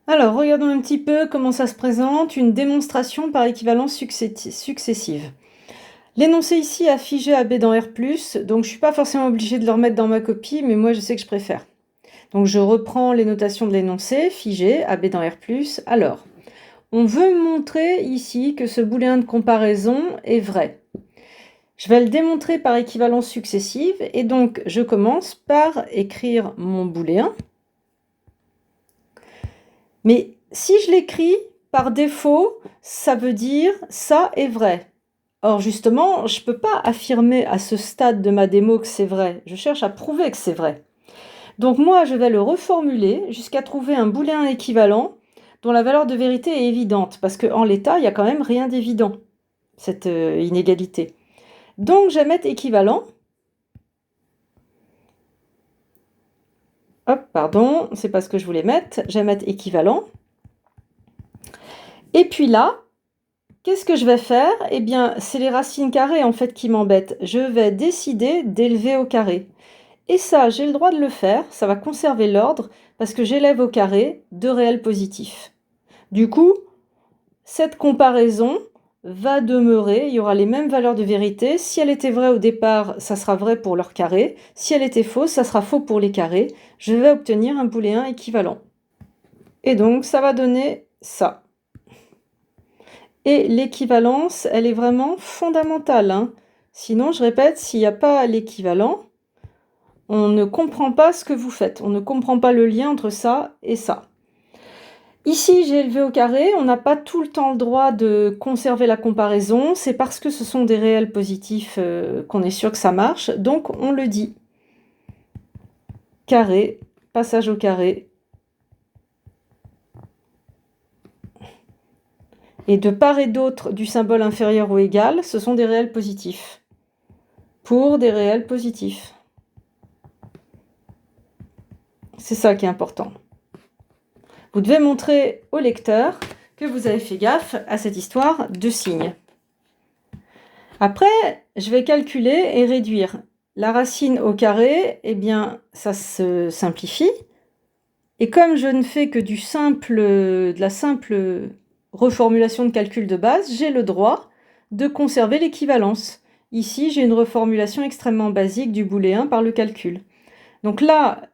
Alors, regardons un petit peu comment ça se présente, une démonstration par équivalence successive. L'énoncé ici a figé AB dans R+, donc je ne suis pas forcément obligée de le remettre dans ma copie, mais moi je sais que je préfère. Donc je reprends les notations de l'énoncé, figé, AB dans R+. Alors, on veut montrer ici que ce booléen de comparaison est vrai. Je vais le démontrer par équivalence successive, et donc je commence par écrire mon booléen. Mais si je l'écris par défaut, ça veut dire ça est vrai. Or justement, je ne peux pas affirmer à ce stade de ma démo que c'est vrai. Je cherche à prouver que c'est vrai. Donc moi, je vais le reformuler jusqu'à trouver un booléen équivalent dont la valeur de vérité est évidente, parce qu'en l'état, il n'y a quand même rien d'évident, cette inégalité. Donc je vais mettre équivalent. Hop, pardon, c'est pas ce que je voulais mettre. Je vais mettre équivalent. Et puis là, qu'est-ce que je vais faire? Eh bien, c'est les racines carrées en fait qui m'embêtent. Je vais décider d'élever au carré. Et ça, j'ai le droit de le faire, ça va conserver l'ordre, parce que j'élève au carré deux réels positifs. Du coup, cette comparaison va demeurer, il y aura les mêmes valeurs de vérité. Si elle était vraie au départ, ça sera vrai pour leur carré. Si elle était fausse, ça sera faux pour les carrés. Je vais obtenir un booléen équivalent. Et donc, ça va donner ça. Et l'équivalence, elle est vraiment fondamentale, hein. Sinon, je répète, s'il n'y a pas l'équivalent, on ne comprend pas ce que vous faites. On ne comprend pas le lien entre ça et ça. Ici, j'ai élevé au carré. On n'a pas tout le temps le droit de conserver la comparaison. C'est parce que ce sont des réels positifs qu'on est sûr que ça marche. Donc, on le dit. Carré, passage au carré. Et de part et d'autre du symbole inférieur ou égal, ce sont des réels positifs. Pour des réels positifs. C'est ça qui est important. Vous devez montrer au lecteur que vous avez fait gaffe à cette histoire de signes. Après, je vais calculer et réduire. La racine au carré, eh bien, ça se simplifie. Et comme je ne fais que de la simple reformulation de calcul de base, j'ai le droit de conserver l'équivalence. Ici, j'ai une reformulation extrêmement basique du booléen par le calcul. Donc là,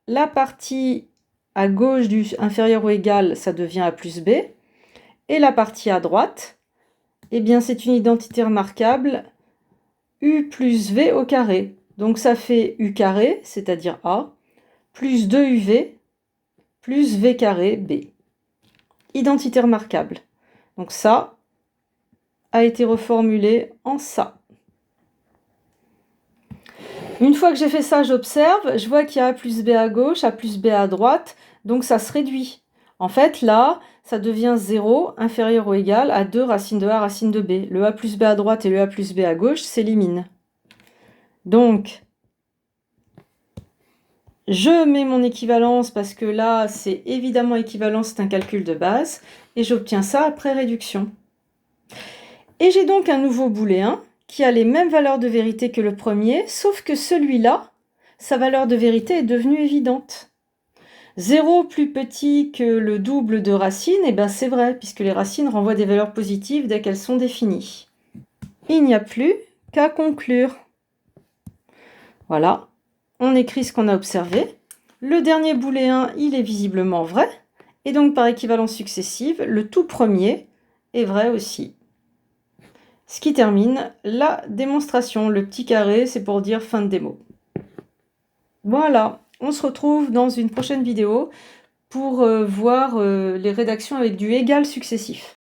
la partie à gauche du inférieur ou égal, ça devient A plus B. Et la partie à droite, eh bien, c'est une identité remarquable, U plus V au carré. Donc ça fait U carré, c'est-à-dire A, plus 2UV, plus V carré B. Identité remarquable. Donc ça a été reformulé en ça. Une fois que j'ai fait ça, j'observe, je vois qu'il y a A plus B à gauche, A plus B à droite, donc ça se réduit. En fait, là, ça devient 0, inférieur ou égal à 2 racine de A, racine de B. Le A plus B à droite et le A plus B à gauche s'éliminent. Donc, je mets mon équivalence parce que là, c'est évidemment équivalent, c'est un calcul de base, et j'obtiens ça après réduction. Et j'ai donc un nouveau booléen qui a les mêmes valeurs de vérité que le premier, sauf que celui-là, sa valeur de vérité est devenue évidente. 0 plus petit que le double de racine, eh ben c'est vrai, puisque les racines renvoient des valeurs positives dès qu'elles sont définies. Il n'y a plus qu'à conclure. Voilà, on écrit ce qu'on a observé. Le dernier booléen, il est visiblement vrai, et donc par équivalence successive, le tout premier est vrai aussi. Ce qui termine la démonstration. Le petit carré, c'est pour dire fin de démo. Voilà, on se retrouve dans une prochaine vidéo pour voir les rédactions avec du égal successif.